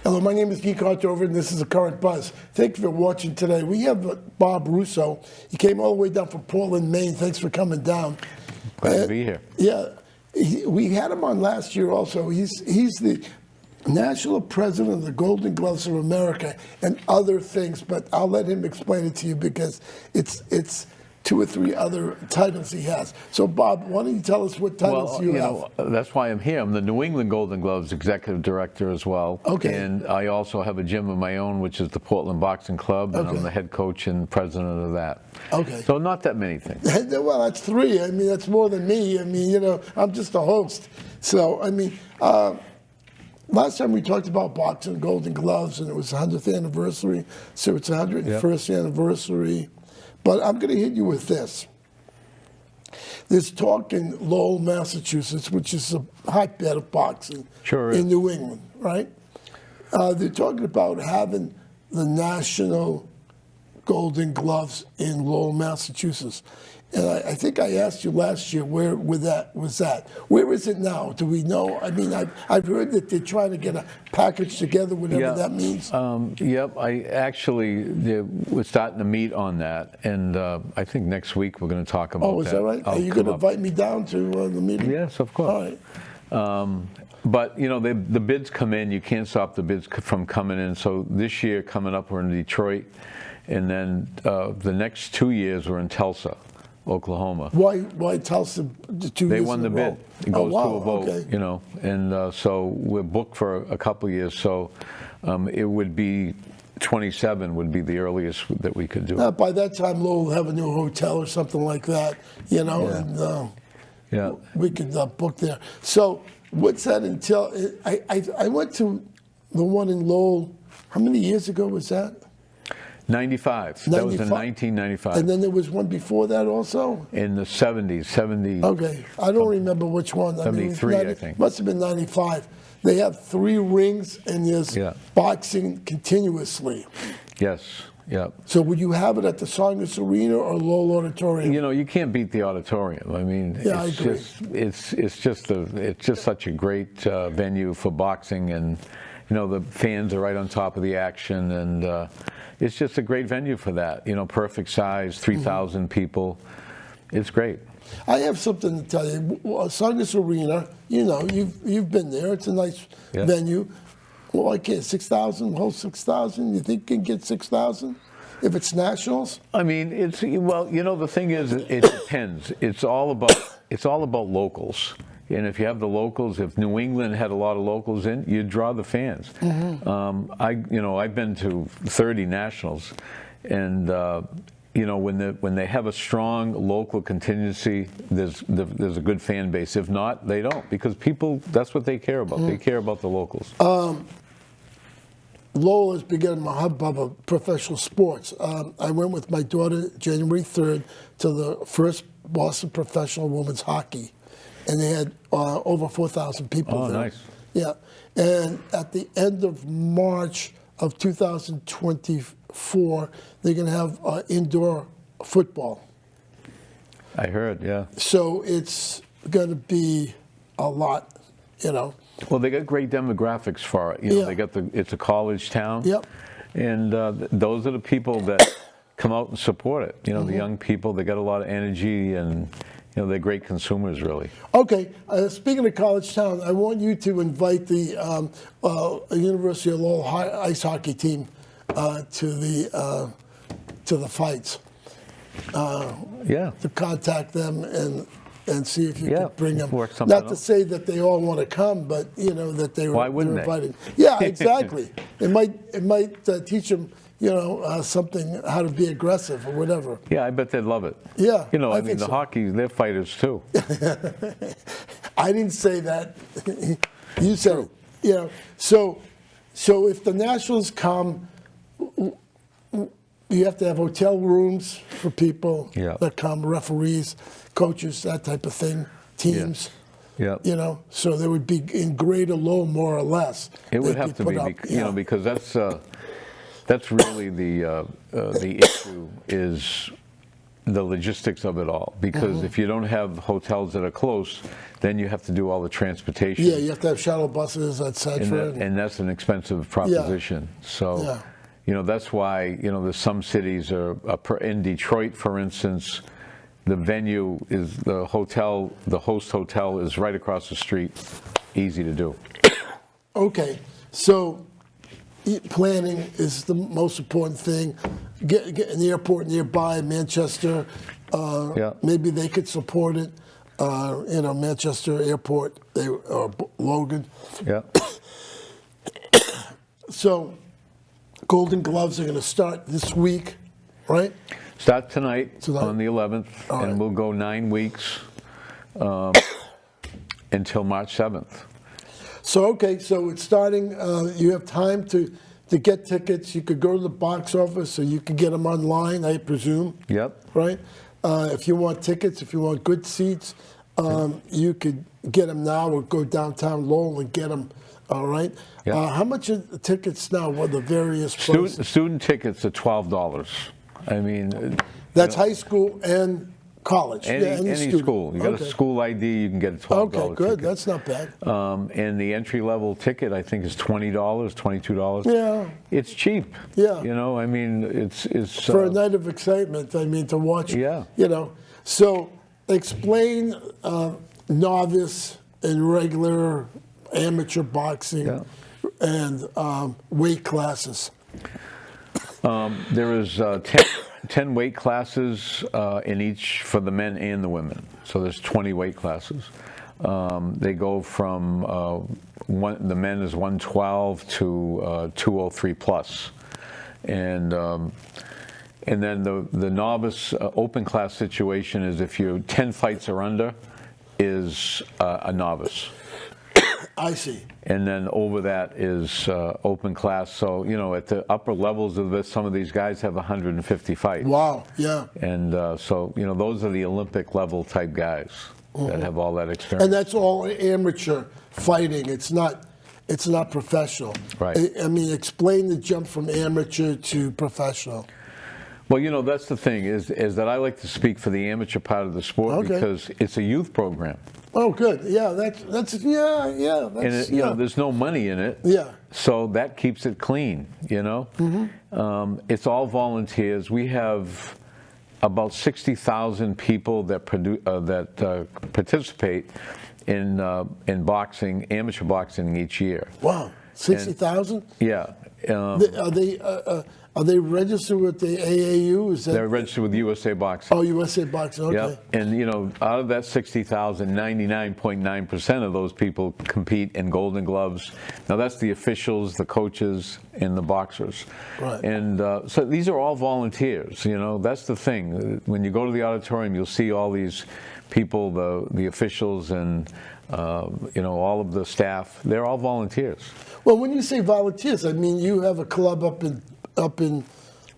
Hello, my name is Guy Contover, and this is The Current Buzz. Thank you for watching today. We have Bob Russo. He came all the way down from Portland, Maine. Thanks for coming down. Glad to be here. Yeah, we had him on last year also. He's the National President of the Golden Gloves of America and other things, but I'll let him explain it to you because it's 2 or 3 other titles he has. So, Bob, why don't you tell us what titles you have? That's why I'm here. I'm the New England Golden Gloves Executive Director as well. Okay. And I also have a gym of my own, which is the Portland Boxing Club, and I'm the head coach and president of that. Okay. So not that many things. Well, that's 3. I mean, that's more than me. I mean, I'm just a host. So, I mean, last time we talked about boxing, Golden Gloves, and it was the 100th anniversary. So it's the 101st anniversary. But I'm going to hit you with this. There's talk in Lowell, Massachusetts, which is a hotbed of boxing in New England, right? They're talking about having the National Golden Gloves in Lowell, Massachusetts. And I think I asked you last year where was that. Where is it now? Do we know? I mean, I've heard that they're trying to get a package together, whatever that means. Yep, we're starting to meet on that, and I think next week we're going to talk about that. Oh, is that right? Are you going to invite me down to the meeting? Yes, of course. All right. But, the bids come in. You can't stop the bids from coming in. So this year coming up, we're in Detroit, and then the next 2 years we're in Tulsa, Oklahoma. Why Tulsa? 2 years They won the bid. It goes to a vote, okay. And so we're booked for a couple of years. So it would be 27 would be the earliest that we could do it. By that time, Lowell will have a new hotel or something like that, and we could book there. So what's that until? I went to the one in Lowell. How many years ago was that? 95. That was in 1995. And then there was one before that also? In the 70s, 70. Okay. I don't remember which one. 73, I think. Must have been 95. They have 3 rings and there's boxing continuously. Yes. Yeah. So would you have it at the Songus Arena or Lowell Auditorium? You can't beat the auditorium. I mean, I agree. It's just such a great venue for boxing, and the fans are right on top of the action, and it's just a great venue for that. Perfect size, 3,000 people. It's great. I have something to tell you. Songus Arena, you've been there. It's a nice venue. Well, I can't 6,000, whole 6,000. You think you can get 6,000 if it's nationals? I mean, the thing is, it depends. It's all about locals. And if you have the locals, if New England had a lot of locals in, you'd draw the fans. I've been to 30 nationals, and when they have a strong local contingency, there's a good fan base. If not, they don't, because people, that's what they care about. They care about the locals. Lowell has become a hubbub of professional sports. I went with my daughter January 3rd to the first Boston Professional Women's Hockey. And they had over 4,000 people there. Oh, nice. Yeah. And at the end of March of 2024, they're going to have indoor football. I heard, yeah. So it's going to be a lot, Well, they got great demographics for it. They got it's a college town. Yep. And those are the people that come out and support it. The young people, they got a lot of energy, and they're great consumers, really. Okay. Speaking of college town, I want you to invite the University of Lowell ice hockey team to the fights. To contact them and see if you can bring them. Not to say that they all want to come, but that they were invited. Yeah, exactly. It might teach them. Something, how to be aggressive or whatever. Yeah, I bet they'd love it. Yeah. I mean, the hockey, they're fighters too. I didn't say that. You said it. So if the Nationals come, you have to have hotel rooms for people that come, referees, coaches, that type of thing, teams. Yeah. So they would be in Greater Lowell, more or less. It would have to be, because that's really the issue is, the logistics of it all, because if you don't have hotels that are close, then you have to do all the transportation. Yeah, you have to have shuttle buses, etc. And that's an expensive proposition. So, that's why, there's some cities in Detroit, for instance, the venue is the hotel, the host hotel is right across the street, easy to do. Okay, so planning is the most important thing. Get an airport nearby, Manchester. Maybe they could support it. Manchester Airport, or Logan. Yeah. So, Golden Gloves are going to start this week, right? Start tonight. On the 11th, and we'll go 9 weeks until March 7th. So, so it's starting. You have time to get tickets. You could go to the box office, or you could get them online, I presume. Yep. Right? If you want tickets, if you want good seats, you could get them now, or go downtown Lowell and get them. All right. Yep. How much are the tickets now? What are the various prices? Student tickets are $12. I mean, that's high school and college. Any school. You got a school ID, you can get a $12 Okay, good. ticket. That's not bad. And the entry level ticket, I think, is $20, $22. Yeah. It's cheap. Yeah. I mean, it's for a night of excitement. I mean, to watch. Yeah. So explain novice and regular amateur boxing and weight classes. There is 10 weight classes in each for the men and the women. So there's 20 weight classes. They go from the men is 112 to 203 plus, and then the novice open class situation is if you're 10 fights or under, is a novice. I see. And then over that is open class. So, at the upper levels of this, some of these guys have 150 fights. Wow, yeah. And so, those are the Olympic level type guys that have all that experience. And that's all amateur fighting. It's not professional. Right. I mean, explain the jump from amateur to professional. Well, that's the thing, is that I like to speak for the amateur part of the sport because it's a youth program. Oh, good. Yeah, that's And there's no money in it. Yeah. So that keeps it clean. It's all volunteers. We have about 60,000 people that participate in boxing, amateur boxing each year. Wow, 60,000. Yeah. Are they registered with the AAU? They're registered with USA Boxing. Oh, USA Boxing, okay. Yep. And, out of that 60,000, 99.9% of those people compete in Golden Gloves. Now, that's the officials, the coaches, and the boxers. Right. And so these are all volunteers, That's the thing. When you go to the auditorium, you'll see all these people, the officials and, all of the staff. They're all volunteers. Well, when you say volunteers, I mean you have a club up in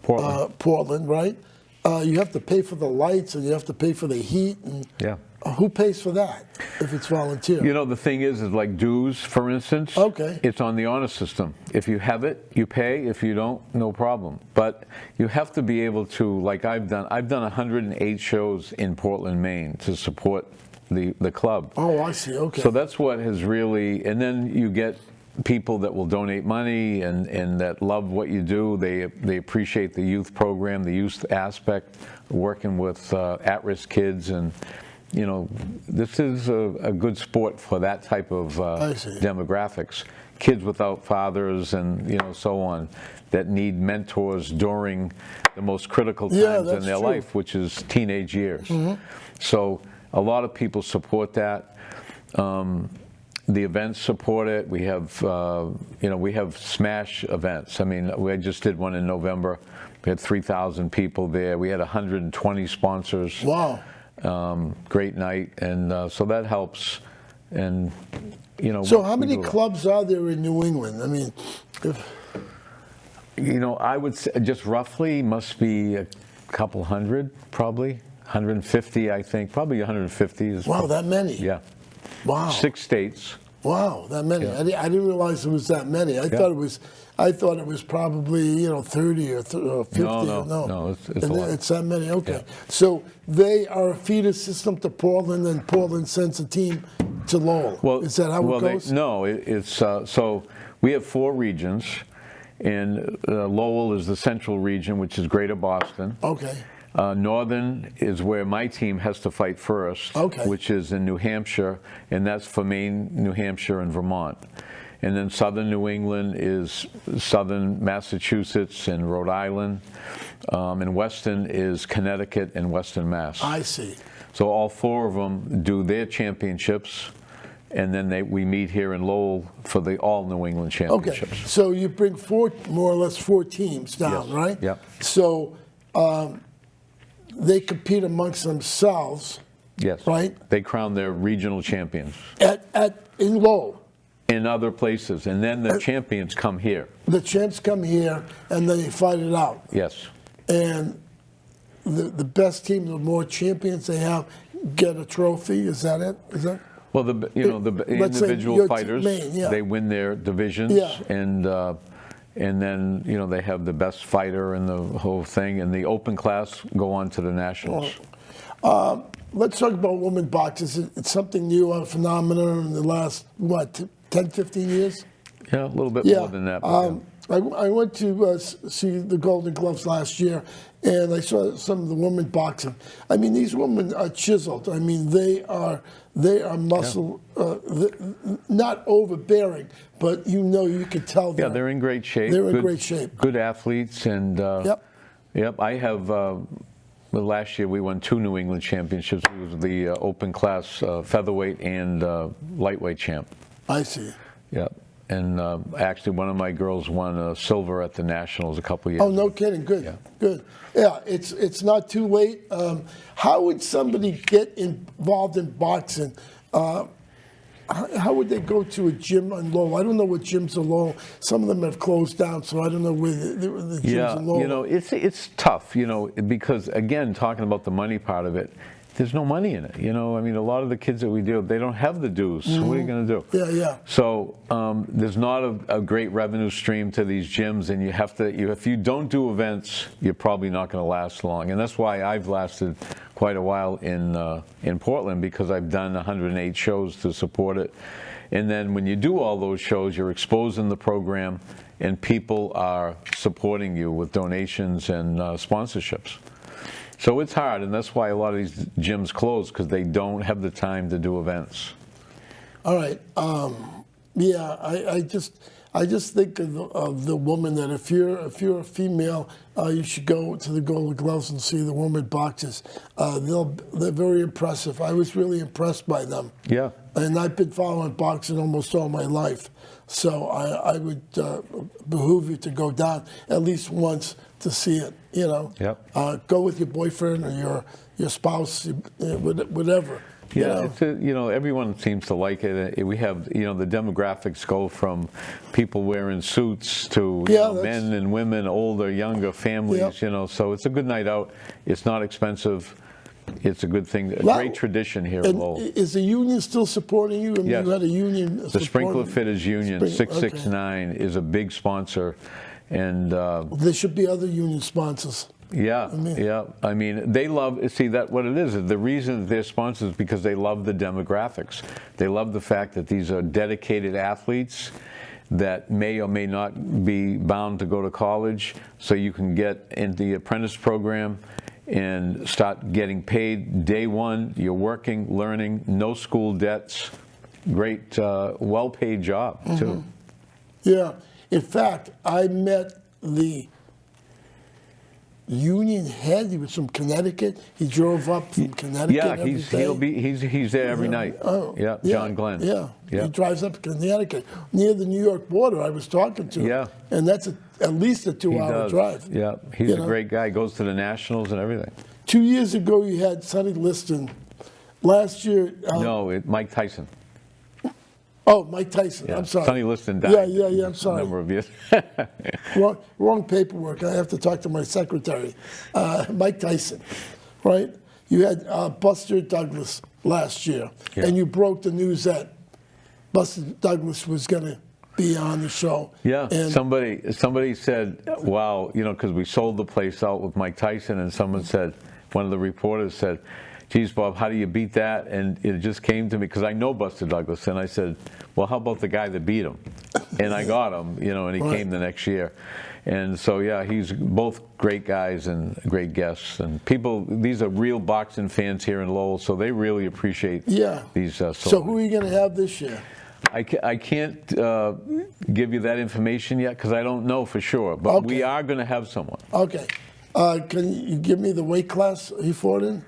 Portland, right? You have to pay for the lights and you have to pay for the heat. And who pays for that if it's volunteer? The thing is like dues, for instance. Okay. It's on the honor system. If you have it, you pay. If you don't, no problem. But you have to be able to, like I've done 108 shows in Portland, Maine to support the club. Oh, I see. Okay. So that's what has really, and then you get people that will donate money and that love what you do. They appreciate the youth program, the youth aspect, working with at-risk kids, and this is a good sport for that type of demographics. Kids without fathers and so on that need mentors during the most critical times in their life, which is teenage years. So a lot of people support that. The events support it. We have, we have smash events. I mean, we just did one in November. We had 3,000 people there. We had 120 sponsors. Wow. Great night, and so that helps. And So how many clubs are there in New England? I mean, I would say just roughly must be a couple hundred, probably 150. I think probably 150 is. Wow, that many. Yeah. Wow. 6 states. Wow, that many. Yeah. I didn't realize it was that many. I thought it was probably 30 or 50. No, it's a lot. It's that many. Okay, Yeah. so they are a feeder system to Portland, and Portland sends a team to Lowell. Well, is that how it goes? It's so we have 4 regions, and Lowell is the central region, which is Greater Boston. Okay. Northern is where my team has to fight first, Okay. which is in New Hampshire, and that's for Maine, New Hampshire, and Vermont. And then Southern New England is Southern Massachusetts and Rhode Island, and Western is Connecticut and Western Mass. I see. So all 4 of them do their championships, and then we meet here in Lowell for the all New England Okay. championships. So you bring more or less 4 teams down, Yes. right? Yep. So they compete amongst themselves, Yes. right? They crown their regional champions in Lowell. in other places, and then the champions come here. The champs come here, and then they fight it out. Yes. And the best team, the more champions they have, get a trophy. Is that it? Is that? Well, the Let's say individual your fighters, Maine, yeah. they win their divisions, Yeah. and then they have the best fighter and the whole thing, and the open class go on to the nationals. Let's talk about women boxing. It's something new, a phenomenon in the last, 10, 15 years? Yeah, a little bit Yeah. more than that. But I went to see the Golden Gloves last year, and I saw some of the women boxing. I mean, these women are chiseled. I mean, they are muscle, not overbearing, but you can tell. yeah, they're in great shape. They're in great shape. Good athletes, and Yep. I have. Last year we won 2 New England championships. We was the open class featherweight and lightweight champ. I see. Yeah, and actually one of my girls won silver at the nationals a couple years Oh, ago. no kidding. Good. Yeah. Good. Yeah, it's not too late. How would somebody get involved in boxing? How would they go to a gym in Lowell? I don't know what gyms are Lowell. Some of them have closed down, so I don't know where the gyms are Lowell. It's tough, because again, talking about the money part of it, there's no money in it. I mean, a lot of the kids that we deal with, they don't have the dues. So what are you going to do? Yeah. So there's not a great revenue stream to these gyms, and you have to. If you don't do events, you're probably not going to last long. And that's why I've lasted quite a while in Portland, because I've done 108 shows to support it. And then when you do all those shows, you're exposing the program, and people are supporting you with donations and sponsorships. So it's hard, and that's why a lot of these gyms close, because they don't have the time to do events. All right. Yeah, I just think of the woman that if you're a female, you should go to the Golden Gloves and see the women boxers. They're very impressive. I was really impressed by them. Yeah. And I've been following boxing almost all my life, so I would behoove you to go down at least once to see it. Yep. Go with your boyfriend or your spouse, whatever. Yeah, everyone seems to like it. We have, the demographics go from people wearing suits to men and women, older, younger families. Yep. So it's a good night out. It's not expensive. It's a good thing. Great tradition here in Lowell. Is the union still supporting you? I mean, Yes. you had a union. The Sprinkler Fitters Union, 669, is a big sponsor, and there should be other union sponsors. Yeah. I mean, they love. See, that what it is. The reason that they're sponsors is because they love the demographics. They love the fact that these are dedicated athletes that may or may not be bound to go to college. So you can get in the apprentice program and start getting paid day one. You're working, learning, no school debts. Great, well-paid job too. Yeah. In fact, I met the union head. He was from Connecticut. He drove up from Connecticut. Yeah, every day. he's there every night. Yeah, John Glenn. Yeah. He drives up to Connecticut near the New York border. I was talking to him. Yeah. And that's at least a 2-hour drive. Yeah, he's a great guy. Goes to the nationals and everything. 2 years ago, you had Sonny Liston. Last year. Mike Tyson. Oh, Mike Tyson. Yeah. I'm sorry. Sonny Liston died. Yeah. I'm sorry. A number of years. Wrong paperwork. I have to talk to my secretary. Mike Tyson, right? You had Buster Douglas last year, and you broke the news that Buster Douglas was going to be on the show. Yeah, And somebody said, wow, because we sold the place out with Mike Tyson, and someone said, one of the reporters said, geez, Bob, how do you beat that? And it just came to me, because I know Buster Douglas, and I said, well, how about the guy that beat him? And I got him, and he came the next year. And so, yeah, he's both great guys and great guests. And these are real boxing fans here in Lowell, so they really appreciate these. So who are you going to have this year? I can't give you that information yet because I don't know for sure, but we are going to have someone. Okay. Can you give me the weight class he fought in?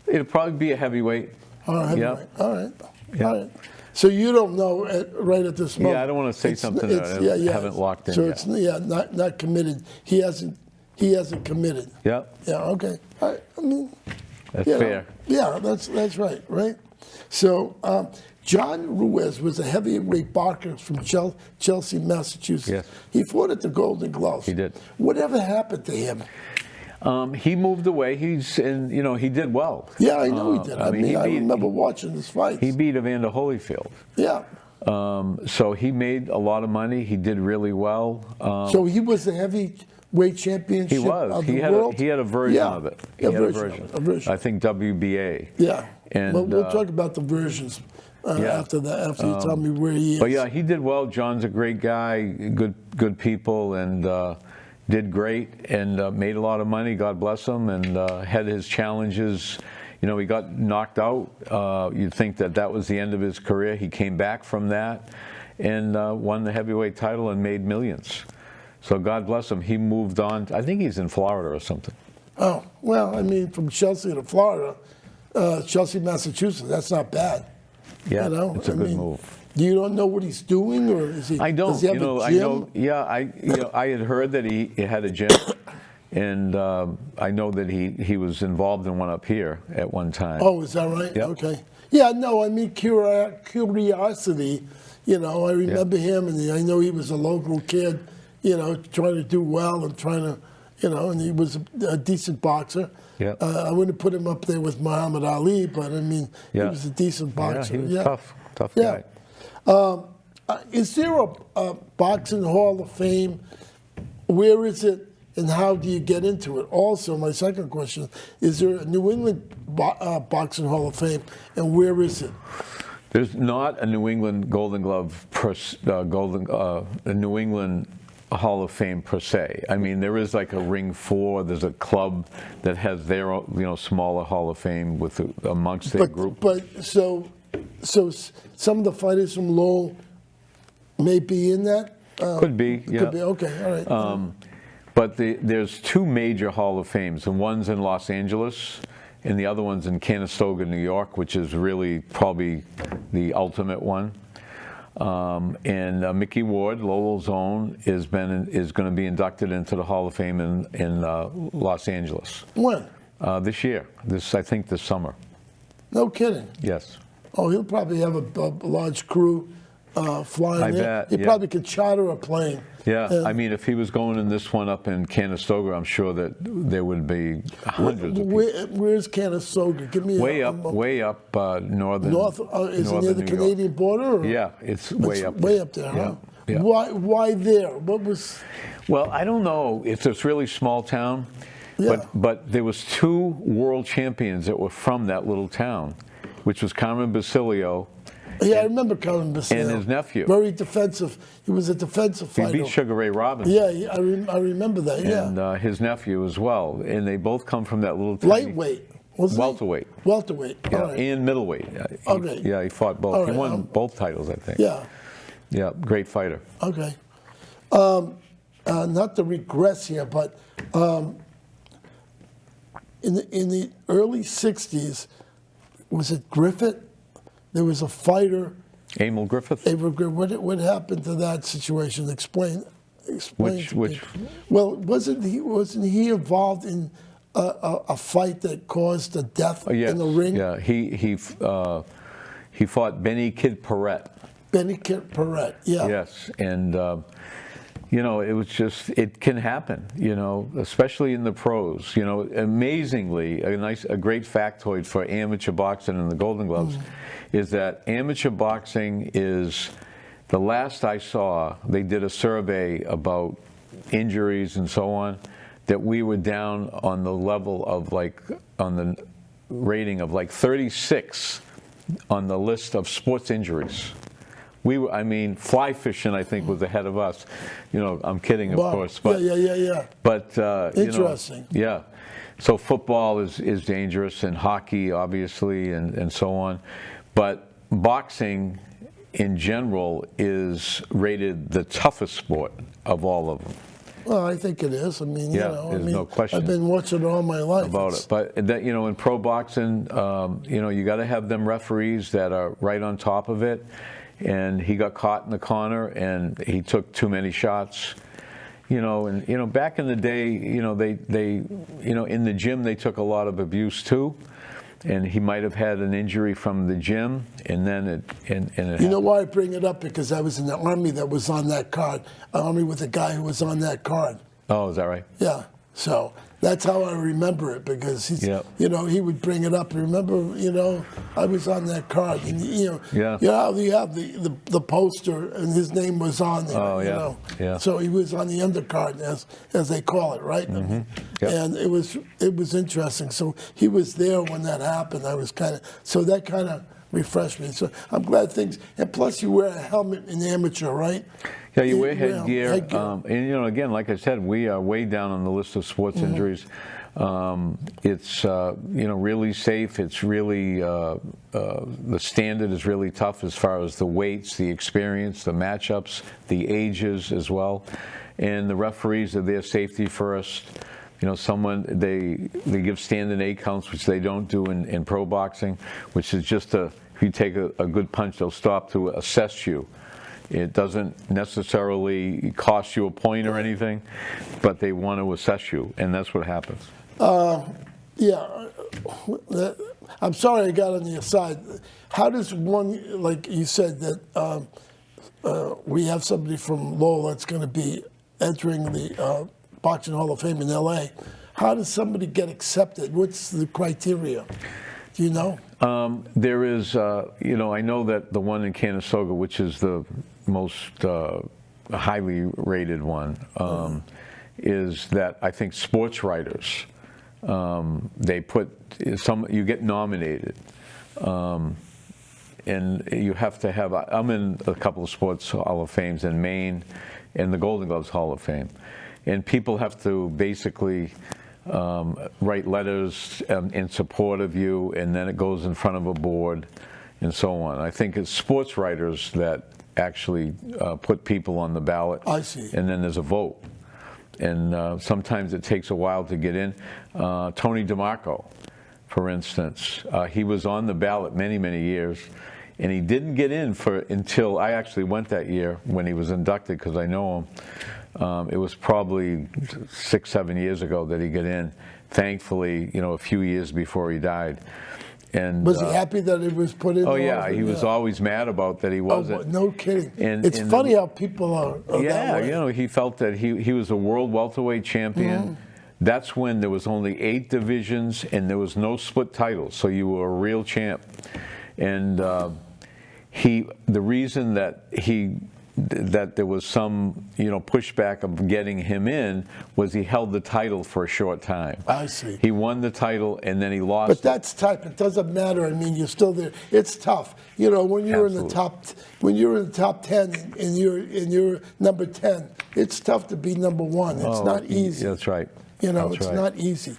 It'll probably be a heavyweight. Heavyweight. Yeah. All right. Yeah. All right. So you don't know right at this moment. Yeah, I don't want to say something that I haven't locked in yet. So it's not committed. He hasn't committed. Yeah. Yeah. Okay. I mean, that's fair. Yeah, that's right. Right. So John Ruiz was a heavyweight boxer from Chelsea, Massachusetts. Yes. He fought at the Golden Gloves. He did. Whatever happened to him? He moved away. He did well. Yeah, I know he did. I mean, I remember watching his fights. He beat Evander Holyfield. Yeah. So he made a lot of money. He did really well. So he was the heavyweight championship of the world? He had a version of it. He had a version. I think WBA. Yeah. And, well, we'll talk about the versions after that. After you tell me where he is. But yeah, he did well. John's a great guy. Good people, and did great, and made a lot of money. God bless him, and had his challenges. He got knocked out. You'd think that was the end of his career. He came back from that and won the heavyweight title and made millions. So God bless him. He moved on. I think he's in Florida or something. Oh, well, I mean, from Chelsea to Florida, Chelsea, Massachusetts, that's not bad. Yeah, it's a good move. You don't know what he's doing, or is he? I don't. Does he have a gym? I know. Yeah, I had heard that he had a gym, and I know that he was involved in one up here at one time. Oh, is that right? Yep. Okay. Yeah, no, I mean curiosity. I remember him, and I know he was a local kid. Trying to do well and trying to, and he was a decent boxer. Yeah. I wouldn't put him up there with Muhammad Ali, but I mean, he was a decent boxer. Yeah, he was tough guy. Is there a boxing Hall of Fame? Where is it, and how do you get into it? Also, my second question, is there a New England Boxing Hall of Fame, and where is it? There's not a New England Golden Glove, a New England Hall of Fame per se. I mean, there is like a Ring 4. There's a club that has their smaller Hall of Fame amongst their group. But so some of the fighters from Lowell may be in that. Could be. Yeah. Could be. Okay. All right. But there's two major Hall of Fames, and one's in Los Angeles, and the other one's in Canastota, New York, which is really probably the ultimate one. And Mickey Ward, Lowell's own, is going to be inducted into the Hall of Fame in Los Angeles. When? This year. I think this summer. No kidding. Yes. Oh, he'll probably have a large crew flying there. Bet, He probably could charter a plane. Yeah, I mean, if he was going in this one up in Canastota, I'm sure that there would be hundreds of people. Where's Canastota? Give me way up northern. North? Is it near the Canadian border? Or? Yeah, it's way up. Way up there, huh? Yeah. Why there? What was? Well, I don't know. It's a really small town, but there was two world champions that were from that little town, which was Carmen Basilio. Yeah, I remember Carmen Basilio. And his nephew. Very defensive. He was a defensive fighter. He beat Sugar Ray Robinson. Yeah, I remember that, yeah. And his nephew as well. And they both come from that little town. Lightweight. Welterweight. Welterweight. Yeah, All right. And middleweight. He fought both. Right. He won both titles, I think. Yeah. Yeah, great fighter. Okay. Not to regress here, but in the early 60s, was it Griffith? There was a fighter. Emil Griffith? What happened to that situation? Explain. Which? Well, wasn't he involved in a fight that caused the death in the ring? Yeah, he fought Benny Kid Paret. Benny Kid Paret, yeah. Yes, and you know, it was just, it can happen, you know, especially in the pros. You know, amazingly, a great factoid for amateur boxing and the Golden Gloves is that amateur boxing is, the last I saw, they did a survey about injuries and so on, that we were down on the level of like, on the rating of like 36 on the list of sports injuries. We were, I mean, fly fishing, I think, was ahead of us. You know, I'm kidding, of course. But, yeah. But, interesting. You know, yeah. So football is dangerous, and hockey, obviously, and so on. But boxing, in general, is rated the toughest sport of all of them. Well, I think it is. I mean, Yeah, you know, there's no question I've been watching it all my life. About it. But that, you know, in pro boxing, you know, you got to have them referees that are right on top of it. And he got caught in the corner, and he took too many shots. You know, and you know, back in the day, you know, they you know, in the gym they took a lot of abuse too, and he might have had an injury from the gym, and then it. You know why I bring it up? Because I was in the Army that was on that card. Army with a guy who was on that card. Oh, is that right? Yeah. So that's how I remember it, because he's, Yep. you know, he would bring it up. Remember, you know, I was on that card, and you know, Yeah. you know how you have the poster, and his name was on there. Oh, you yeah. know? Yeah. So he was on the undercard, as they call it, right? Mm-hmm. Yep. And it was interesting. So he was there when that happened. I was that kind of refreshed me. So I'm glad things. And plus, you wear a helmet in amateur, right? Yeah, you wear headgear. Headgear. And, you know, again, like I said, we are way down on the list of sports injuries. It's, you know, really safe. It's really, the standard is really tough as far as the weights, the experience, the matchups, the ages as well. And the referees are there safety first. You know, they give standing 8 counts, which they don't do in pro boxing, which is just if you take a good punch, they'll stop to assess you. It doesn't necessarily cost you a point or anything, but they want to assess you, and that's what happens. Yeah, I'm sorry I got on the aside. How does one, like you said, that we have somebody from Lowell that's going to be entering the Boxing Hall of Fame in L.A. How does somebody get accepted? What's the criteria? Do you know? There is, you know, I know that the one in Canastota, which is the most highly rated one, is that I think sports writers, they put you get nominated, and you have to have. I'm in a couple of sports Hall of Fames in Maine, and the Golden Gloves Hall of Fame, and people have to basically write letters in support of you, and then it goes in front of a board, and so on. I think it's sports writers that actually put people on the ballot. I see. And then there's a vote. And sometimes it takes a while to get in. Tony DeMarco, for instance, he was on the ballot many, many years, and he didn't get in until I actually went that year when he was inducted, because I know him. It was probably 6, 7 years ago that he got in. Thankfully, you know, a few years before he died. And was he happy that it was put in? Oh yeah, he was always mad about that he wasn't. Oh, no kidding. And, it's funny how people are yeah, that way. you know, he felt that he was a world welterweight champion. That's when there was only 8 divisions and there was no split titles, so you were a real champ. And the reason that there was some, you know, pushback of getting him in was he held the title for a short time. I see. He won the title and then he lost. But that's tough. It doesn't matter. I mean, you're still there. It's tough. You know, when you're in the top, when you're in the top 10 and you're number 10, it's tough to be number 1. It's not easy. That's right. You know, that's it's right. not easy.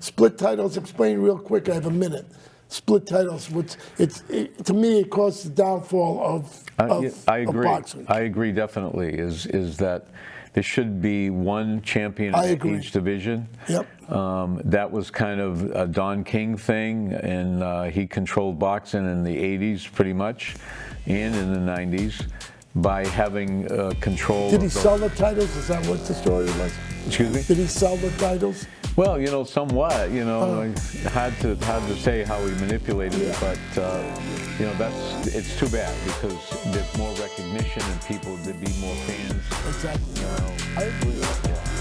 Split titles. Explain real quick. I have a minute. Split titles. To me, it caused the downfall of I agree. boxing. I agree definitely. Is that there should be one champion in each division. Yep. That was kind of a Don King thing, and he controlled boxing in the 80s pretty much, and in the 90s by having control. Did he sell the titles? Is that what the story was? Excuse me? Did he sell the titles? Well, you know, somewhat. You know, hard to say how he manipulated it, but. you know, it's too bad because there's more recognition and people, there'd be more fans. Exactly. You know, I agree. yeah.